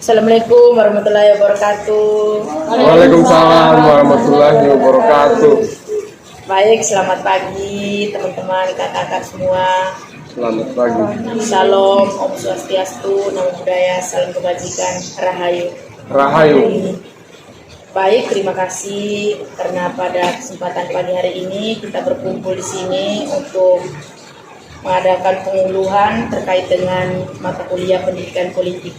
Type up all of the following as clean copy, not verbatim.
Assalamualaikum warahmatullahi wabarakatuh. Waalaikumsalam warahmatullahi wabarakatuh. Baik, selamat pagi teman-teman, kakak-kakak semua. Selamat pagi. Shalom, Om Swastiastu, Namo Buddhaya, salam kebajikan, Rahayu. Rahayu. Baik, terima kasih karena pada kesempatan pagi hari ini kita berkumpul di sini untuk mengadakan penguluhan terkait dengan mata kuliah pendidikan politik.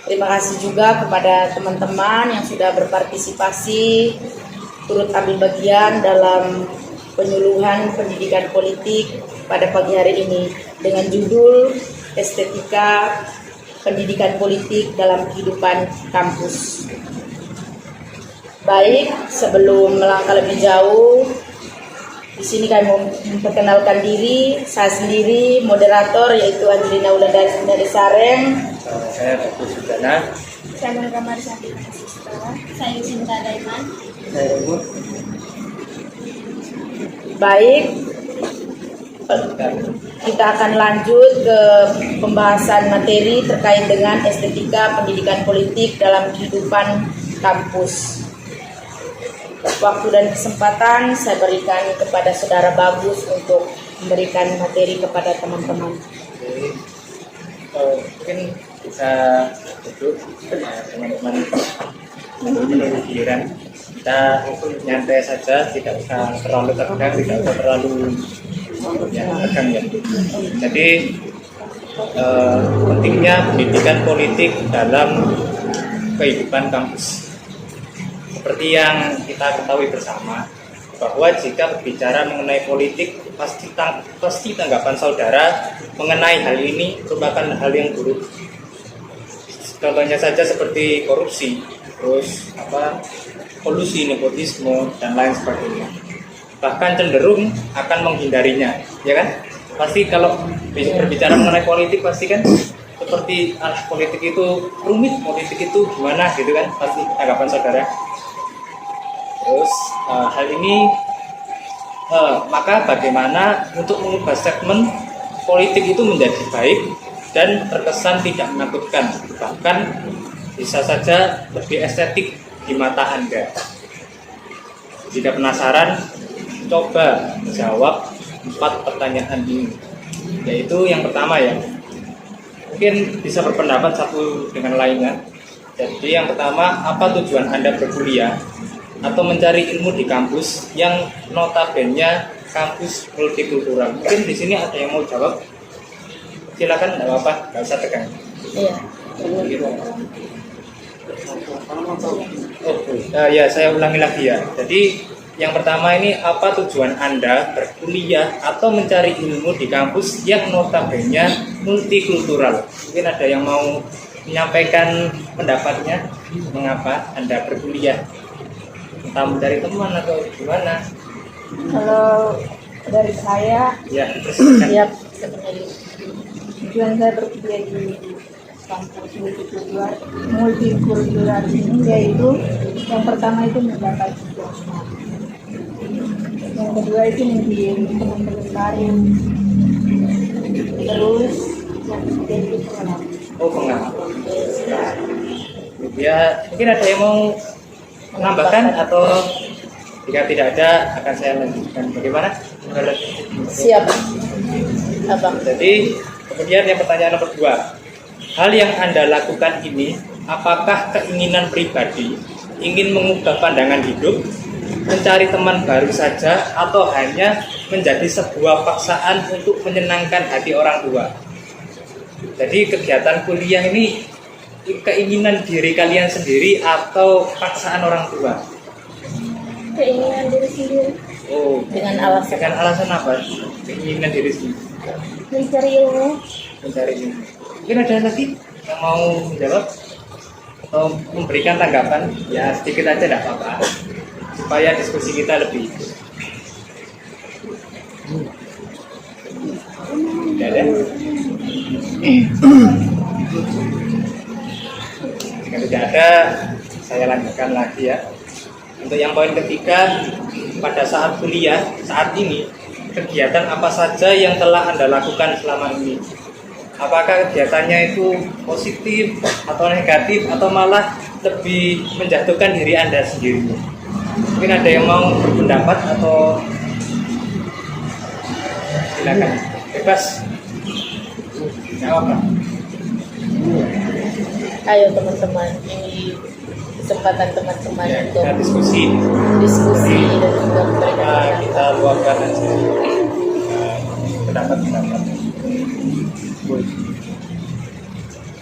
Terima kasih juga kepada teman-teman yang sudah berpartisipasi, turut ambil bagian dalam penyuluhan pendidikan politik pada pagi hari ini dengan judul Estetika Pendidikan Politik dalam Kehidupan Kampus. Baik, sebelum melangkah lebih jauh, di sini kami mau memperkenalkan diri. Saya sendiri moderator yaitu Angelina Wulandari Sareng. Saya Bagus Sudana. Saya Monika Marisati. Saya Sinta Daiman. Saya Rubut. Baik, kita akan lanjut ke pembahasan materi terkait dengan estetika pendidikan politik dalam kehidupan kampus. Waktu dan kesempatan saya berikan kepada Saudara Bagus untuk memberikan materi kepada teman-teman. Mungkin bisa duduk teman-teman menunggu giliran. Kita nyantai saja, tidak usah terlalu tegang, tidak usah terlalu tegang ya. Jadi pentingnya pendidikan politik dalam kehidupan kampus. Seperti yang kita ketahui bersama, bahwa jika berbicara mengenai politik, pasti tanggapan saudara mengenai hal ini merupakan hal yang buruk. Contohnya saja seperti korupsi, terus kolusi, nepotisme, dan lain sebagainya. Bahkan cenderung akan menghindarinya, ya kan? Pasti kalau berbicara mengenai politik, pasti kan seperti politik itu rumit, politik itu gimana gitu kan? Pasti tanggapan saudara. Terus hal ini maka bagaimana untuk mengubah segmen politik itu menjadi baik dan terkesan tidak menakutkan, bahkan bisa saja lebih estetik di mata Anda. Jika penasaran, coba jawab 4 pertanyaan ini. Yaitu yang pertama ya, mungkin bisa berpendapat satu dengan lainnya. Jadi yang pertama, apa tujuan Anda berkuliah atau mencari ilmu di kampus yang notabene kampus multikultural? Mungkin di sini ada yang mau jawab. Silakan, nggak apa-apa, nggak usah tegang. Iya. Ya, saya ulangi lagi ya. Jadi yang pertama ini, apa tujuan Anda berkuliah atau mencari ilmu di kampus yang notabene multikultural? Mungkin ada yang mau menyampaikan pendapatnya mengapa Anda berkuliah? Entah dari teman atau gimana? Kalau dari saya, Ya, Siap. tujuan saya berkuliah di kampus multikultural ini yaitu yang pertama itu mendapat pengalaman. Yang kedua itu menjadi teman-teman baru. Terus yang ketiga itu pengalaman. pengalaman. Ya, mungkin ada yang mau menambahkan atau jika tidak ada akan saya lanjutkan. Bagaimana? Siap, Abang. Jadi kemudian yang pertanyaan nomor 2, hal yang Anda lakukan ini apakah keinginan pribadi, ingin mengubah pandangan hidup, mencari teman baru saja, atau hanya menjadi sebuah paksaan untuk menyenangkan hati orang tua? Jadi kegiatan kuliah ini keinginan diri kalian sendiri atau paksaan orang tua? Keinginan diri sendiri, Oh, Dengan alasan dengan alasan apa? Keinginan diri sendiri, mencari ilmu. mencari ilmu. Mungkin ada lagi yang mau menjawab atau memberikan tanggapan? Ya sedikit aja, tidak apa-apa, supaya diskusi kita lebih. Tidak ada? Jika tidak ada, saya lanjutkan lagi ya. Untuk yang poin ketiga, pada saat kuliah, saat ini, kegiatan apa saja yang telah Anda lakukan selama ini? apakah kegiatannya itu positif atau negatif atau malah lebih menjatuhkan diri Anda sendiri. Mungkin ada yang mau berpendapat atau silakan, bebas. Nggak apa-apa. Ayo teman-teman, ini kesempatan teman-teman Ya, untuk kita diskusi. diskusi dan juga Kita memberikan luapkan aja pendapat-pendapat.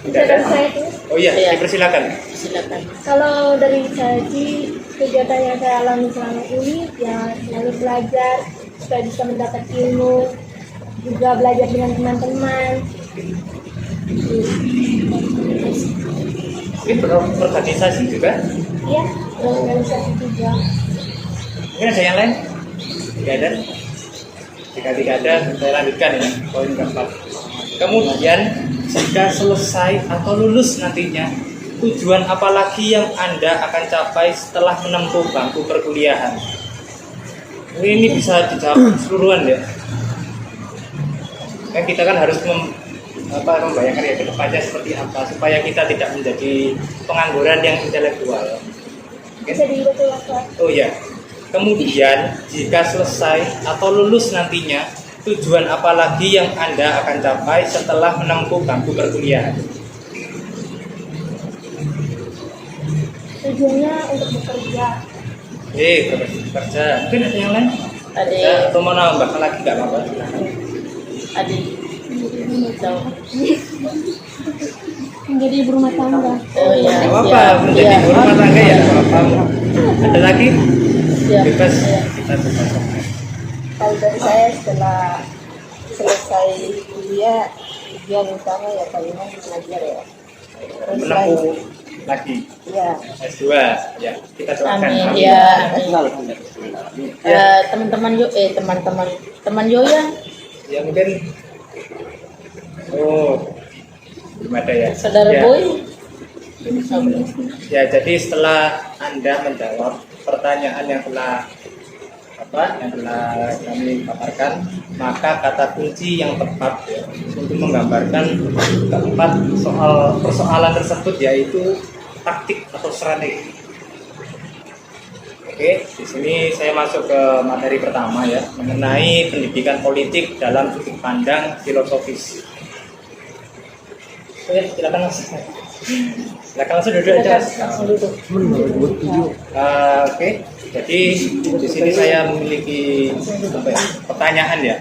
Tidak ada? Dari saya itu, Oh iya, Iya. dipersilakan. silakan. kalau dari saya sih kegiatan yang saya alami selama ini ya selalu belajar supaya bisa mendapat ilmu, juga belajar dengan teman-teman. Mungkin berorganisasi juga. Ya, organisasi juga. Mungkin ada yang lain? Tidak ada. Jika tidak ada, saya lanjutkan ya poin keempat. Kemudian jika selesai atau lulus nantinya, tujuan apa lagi yang Anda akan capai setelah menempuh bangku perkuliahan? Ini bisa dijawab keseluruhan ya. Kan kita kan harus membayangkan ya ke depannya seperti apa supaya kita tidak menjadi pengangguran yang intelektual. Bisa dibetul apa? Oh ya. Kemudian jika selesai atau lulus nantinya, tujuan apa lagi yang Anda akan capai setelah menempuh bangku perkuliahan? Tujuannya untuk bekerja. Bekerja. Mungkin ada yang lain? Ada Ya, atau mau nambah lagi nggak apa-apa. adik tahu. Menjadi ibu rumah tangga. Oh iya. Nggak apa-apa, siap. menjadi Iya. ibu rumah tangga ya nggak apa-apa. Ada lagi? Siap. Bebas. Iya. Kita bebas. Kalau dari saya setelah selesai kuliah, tujuan utama ya palingan belajar ya. Terus Menempuh lagi ya S2 ya, kita doakan. Amin. Ya. Teman-teman teman Yoya. Ya mungkin belum ada ya. Saudara Ya. Boy. Ya, jadi setelah Anda menjawab pertanyaan yang telah kami paparkan, maka kata kunci yang tepat ya, untuk menggambarkan keempat persoalan tersebut yaitu taktik atau strategi. Oke, di sini saya masuk ke materi pertama ya, mengenai pendidikan politik dalam sudut pandang filosofis. Oke, silakan Mas. Silakan langsung duduk aja. Mas. Langsung duduk. Oke, jadi di sini saya memiliki pertanyaan ya.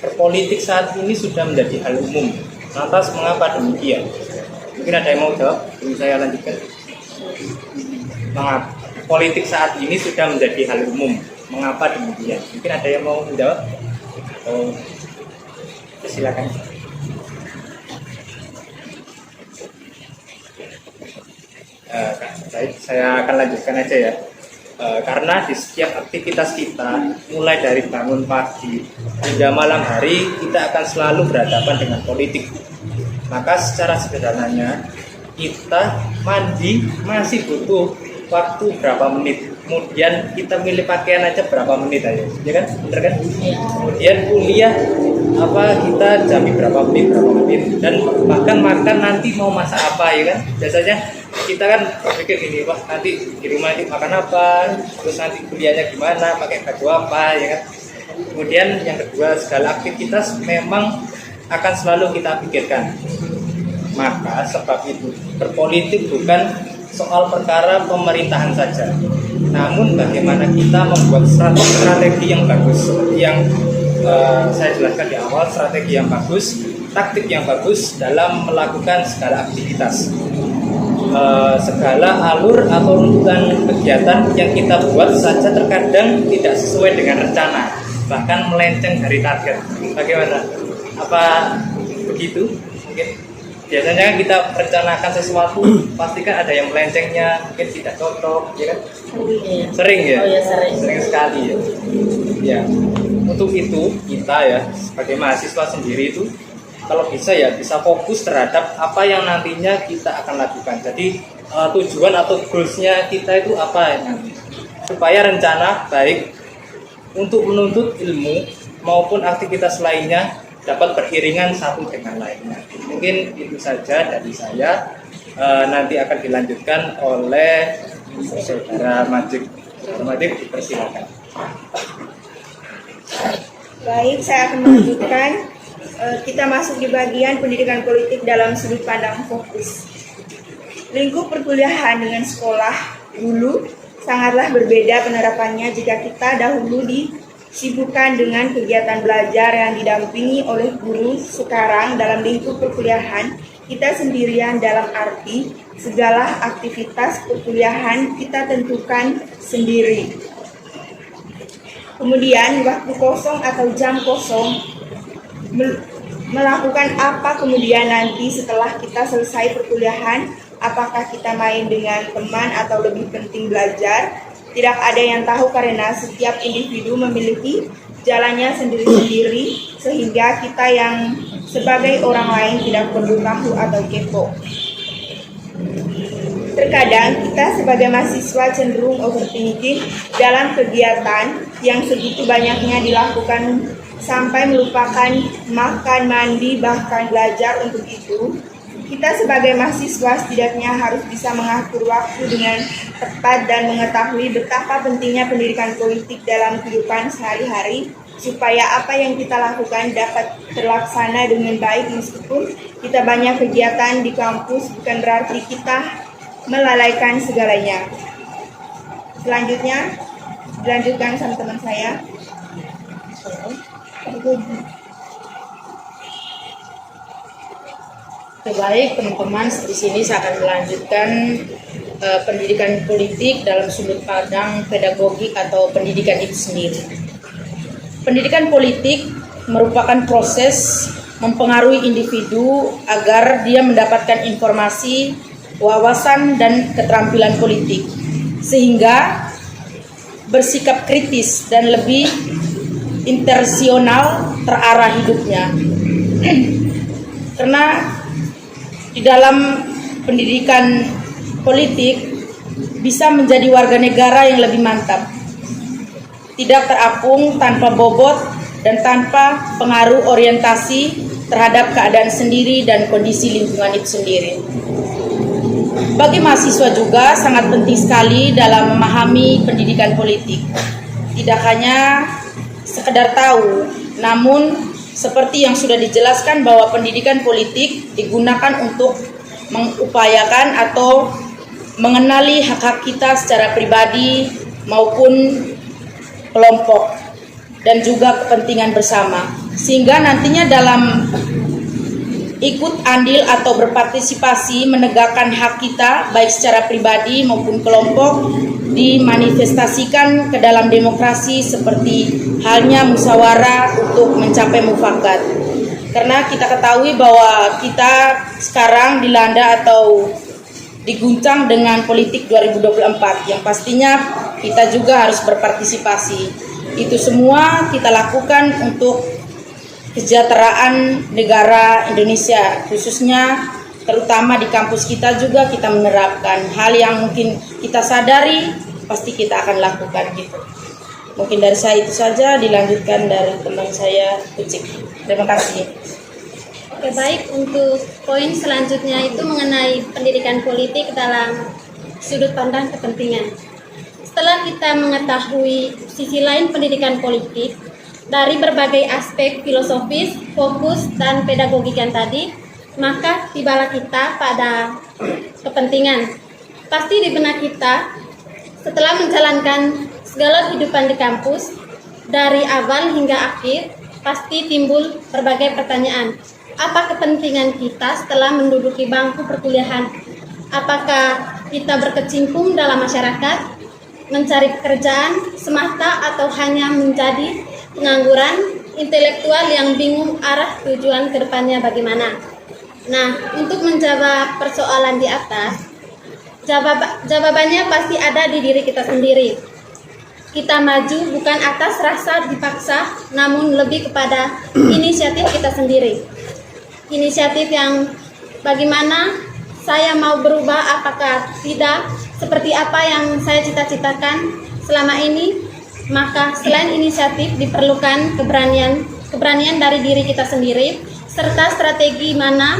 Berpolitik saat ini sudah menjadi hal umum. Lantas mengapa demikian? Mungkin ada yang mau jawab? Sebelum saya lanjutkan. Mengapa politik saat ini sudah menjadi hal umum? Mengapa demikian? Mungkin ada yang mau menjawab? Oh, silakan. Baik, saya akan lanjutkan aja ya. Karena di setiap aktivitas kita, mulai dari bangun pagi hingga malam hari, kita akan selalu berhadapan dengan politik. Maka secara sederhananya, kita mandi masih butuh waktu berapa menit. Kemudian kita milih pakaian aja berapa menit aja, ya kan? Bener kan? Kemudian kuliah kita jami berapa menit, dan bahkan makan nanti mau masak apa, ya kan? Biasanya kita kan berpikir gini, wah nanti di rumah nanti makan apa, terus nanti kuliahnya gimana, pakai baju apa, ya kan? Kemudian yang kedua, segala aktivitas memang akan selalu kita pikirkan. Maka sebab itu berpolitik bukan soal perkara pemerintahan saja, namun bagaimana kita membuat strategi yang bagus, seperti yang saya jelaskan di awal, strategi yang bagus, taktik yang bagus dalam melakukan segala aktivitas. Segala alur atau runtutan kegiatan yang kita buat saja terkadang tidak sesuai dengan rencana, bahkan melenceng dari target. Bagaimana? Apa begitu? Mungkin biasanya kan kita rencanakan sesuatu, pastikan ada yang melencengnya, mungkin tidak cocok, ya kan? Sering ya? Oh ya, sering sekali ya. Ya, untuk itu kita ya sebagai mahasiswa sendiri itu kalau bisa ya bisa fokus terhadap apa yang nantinya kita akan lakukan. Jadi tujuan atau goalsnya kita itu apa ya nanti, supaya rencana baik untuk menuntut ilmu maupun aktivitas lainnya dapat beriringan satu dengan lainnya. Mungkin itu saja dari saya. Nanti akan dilanjutkan oleh Saudara Majid. Saudara Majid, dipersilakan. Baik, saya akan melanjutkan. Kita masuk di bagian pendidikan politik dalam sudut pandang fokus. Lingkup perkuliahan dengan sekolah dulu sangatlah berbeda penerapannya jika kita dahulu disibukkan dengan kegiatan belajar yang didampingi oleh guru. Sekarang dalam lingkup perkuliahan kita sendirian dalam arti segala aktivitas perkuliahan kita tentukan sendiri. Kemudian waktu kosong atau jam kosong melakukan apa kemudian nanti setelah kita selesai perkuliahan, apakah kita main dengan teman atau lebih penting belajar? Tidak ada yang tahu karena setiap individu memiliki jalannya sendiri-sendiri sehingga kita yang sebagai orang lain tidak perlu tahu atau kepo. Terkadang kita sebagai mahasiswa cenderung overthinking dalam kegiatan yang segitu banyaknya dilakukan sampai melupakan makan, mandi, bahkan belajar. Untuk itu, kita sebagai mahasiswa setidaknya harus bisa mengatur waktu dengan tepat dan mengetahui betapa pentingnya pendidikan politik dalam kehidupan sehari-hari supaya apa yang kita lakukan dapat terlaksana dengan baik. Meskipun kita banyak kegiatan di kampus, bukan berarti kita melalaikan segalanya. Selanjutnya, dilanjutkan sama teman saya. Baik teman-teman, di sini saya akan melanjutkan pendidikan politik dalam sudut pandang pedagogik atau pendidikan itu sendiri. Pendidikan politik merupakan proses mempengaruhi individu agar dia mendapatkan informasi, wawasan, dan keterampilan politik, sehingga bersikap kritis dan lebih intensional terarah hidupnya. Karena di dalam pendidikan politik bisa menjadi warga negara yang lebih mantap, tidak terapung tanpa bobot dan tanpa pengaruh orientasi terhadap keadaan sendiri dan kondisi lingkungan itu sendiri. Bagi mahasiswa juga sangat penting sekali dalam memahami pendidikan politik. Tidak hanya sekedar tahu, namun seperti yang sudah dijelaskan bahwa pendidikan politik digunakan untuk mengupayakan atau mengenali hak-hak kita secara pribadi maupun kelompok dan juga kepentingan bersama, sehingga nantinya dalam ikut andil atau berpartisipasi menegakkan hak kita baik secara pribadi maupun kelompok dimanifestasikan ke dalam demokrasi seperti halnya musyawarah untuk mencapai mufakat. Karena kita ketahui bahwa kita sekarang dilanda atau diguncang dengan politik 2024 yang pastinya kita juga harus berpartisipasi. Itu semua kita lakukan untuk kesejahteraan negara Indonesia, khususnya terutama di kampus kita juga kita menerapkan hal yang mungkin kita sadari pasti kita akan lakukan gitu. Mungkin dari saya itu saja, dilanjutkan dari teman saya Ucik. Terima kasih. Oke, baik, untuk poin selanjutnya itu mengenai pendidikan politik dalam sudut pandang kepentingan. Setelah kita mengetahui sisi lain pendidikan politik dari berbagai aspek filosofis, fokus, dan pedagogikan tadi, maka tibalah kita pada kepentingan. Pasti di benak kita, setelah menjalankan segala kehidupan di kampus, dari awal hingga akhir, pasti timbul berbagai pertanyaan. Apa kepentingan kita setelah menduduki bangku perkuliahan? Apakah kita berkecimpung dalam masyarakat, mencari pekerjaan semata, atau hanya menjadi pengangguran intelektual yang bingung arah tujuan kedepannya bagaimana? Nah, untuk menjawab persoalan di atas, jawabannya pasti ada di diri kita sendiri. Kita maju bukan atas rasa dipaksa, namun lebih kepada inisiatif kita sendiri. Inisiatif yang bagaimana saya mau berubah, apakah tidak seperti apa yang saya cita-citakan selama ini. Maka selain inisiatif diperlukan keberanian keberanian dari diri kita sendiri, serta strategi mana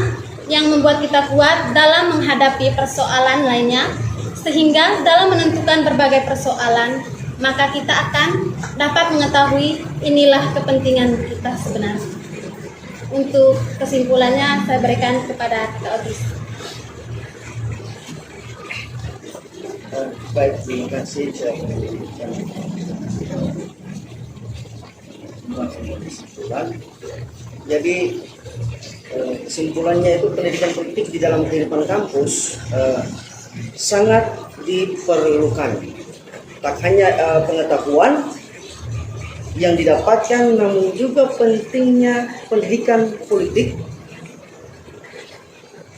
yang membuat kita kuat dalam menghadapi persoalan lainnya, sehingga dalam menentukan berbagai persoalan, maka kita akan dapat mengetahui inilah kepentingan kita sebenarnya. Untuk kesimpulannya saya berikan kepada Kak Otis. Baik, terima kasih. Kesimpulan. Jadi kesimpulannya itu pendidikan politik di dalam kehidupan kampus sangat diperlukan. Tak hanya pengetahuan yang didapatkan, namun juga pentingnya pendidikan politik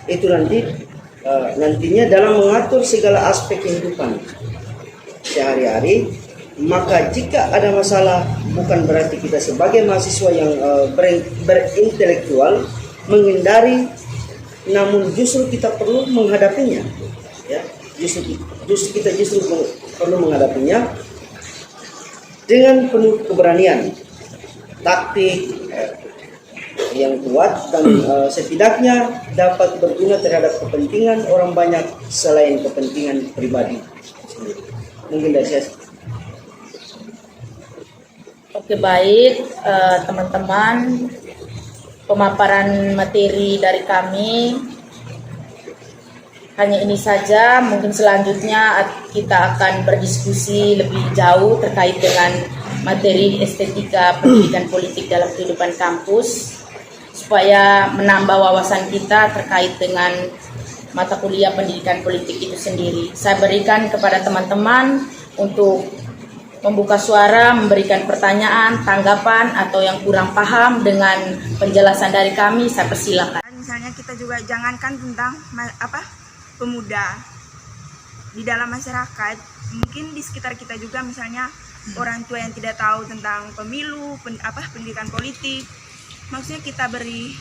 itu nantinya dalam mengatur segala aspek kehidupan sehari-hari. Maka jika ada masalah, bukan berarti kita sebagai mahasiswa yang berintelektual menghindari, namun justru kita perlu menghadapinya. Ya, justru kita perlu menghadapinya dengan penuh keberanian, taktik yang kuat, dan setidaknya dapat berguna terhadap kepentingan orang banyak selain kepentingan pribadi sendiri. Mungkin dari saya. Oke, baik teman-teman, pemaparan materi dari kami hanya ini saja. Mungkin selanjutnya kita akan berdiskusi lebih jauh terkait dengan materi estetika pendidikan politik dalam kehidupan kampus, supaya menambah wawasan kita terkait dengan mata kuliah pendidikan politik itu sendiri. Saya berikan kepada teman-teman untuk membuka suara, memberikan pertanyaan, tanggapan, atau yang kurang paham dengan penjelasan dari kami. Saya persilakan. Misalnya kita juga jangankan tentang pemuda di dalam masyarakat, mungkin di sekitar kita juga, misalnya orang tua yang tidak tahu tentang pemilu, pendidikan politik. Maksudnya kita beri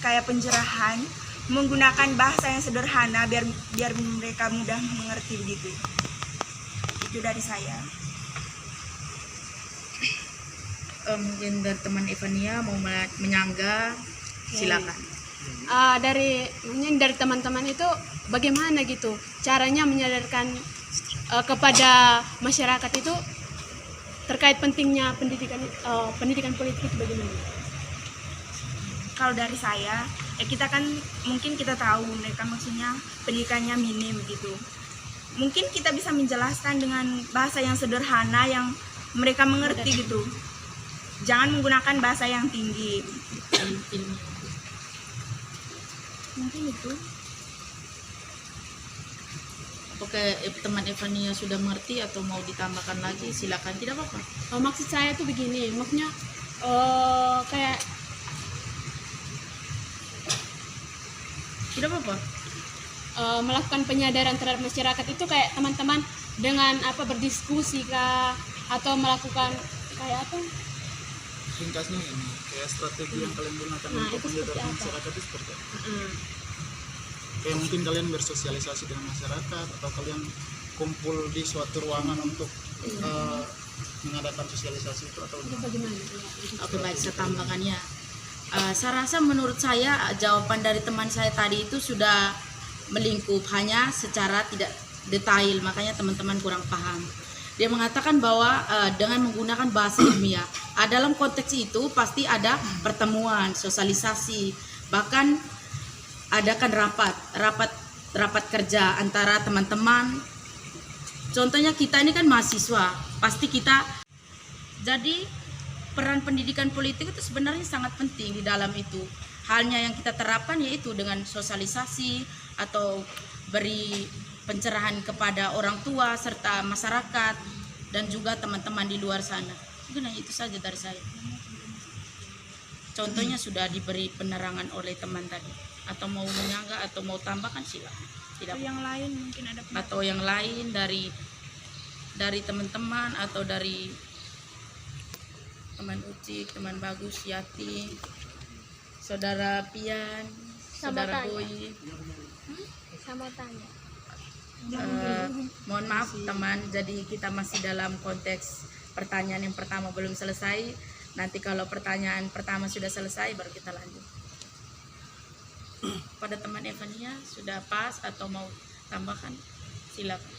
kayak pencerahan menggunakan bahasa yang sederhana biar mereka mudah mengerti begitu. Itu dari saya. Mungkin dari teman Evania mau menyangga, silakan. Dari teman-teman itu bagaimana gitu caranya menyadarkan kepada masyarakat itu terkait pentingnya pendidikan politik itu bagaimana? Kalau dari saya, kita kan mungkin kita tahu mereka maksudnya pendidikannya minim gitu. Mungkin kita bisa menjelaskan dengan bahasa yang sederhana yang mereka mengerti gitu. Jangan menggunakan bahasa yang tinggi. Mungkin itu. Oke, teman Evania sudah mengerti atau mau ditambahkan lagi, silakan, tidak apa-apa. Maksud saya tuh begini, maksudnya kayak Tidak apa-apa. Melakukan penyadaran terhadap masyarakat itu kayak teman-teman dengan berdiskusi kah, atau melakukan kayak apa? Ringkasnya ini kayak strategi yang kalian gunakan untuk menyadaran masyarakat itu seperti apa? Kayak mungkin kalian bersosialisasi dengan masyarakat, atau kalian kumpul di suatu ruangan untuk mengadakan sosialisasi itu, atau Bagaimana? Oke, baik, saya tambahkannya. Saya rasa menurut saya jawaban dari teman saya tadi itu sudah melingkup, hanya secara tidak detail, makanya teman-teman kurang paham. Dia mengatakan bahwa dengan menggunakan bahasa ilmiah, dalam konteks itu pasti ada pertemuan, sosialisasi, bahkan adakan rapat kerja antara teman-teman. Contohnya kita ini kan mahasiswa, pasti kita. Jadi peran pendidikan politik itu sebenarnya sangat penting di dalam itu. Halnya yang kita terapkan yaitu dengan sosialisasi atau beri pencerahan kepada orang tua serta masyarakat dan juga teman-teman di luar sana. Mungkin hanya itu saja dari saya. Contohnya sudah diberi penerangan oleh teman tadi. Atau mau menyangga atau mau tambahkan silakan. Tidak. Yang lain mungkin ada. Atau yang lain dari teman-teman atau dari teman Ucik, teman Bagus, Yati, saudara Pian, saudara Boy. Sama tanya. Mohon maaf teman, jadi kita masih dalam konteks pertanyaan yang pertama belum selesai. Nanti kalau pertanyaan pertama sudah selesai baru kita lanjut. Pada teman Evania sudah pas atau mau tambahkan? Silakan.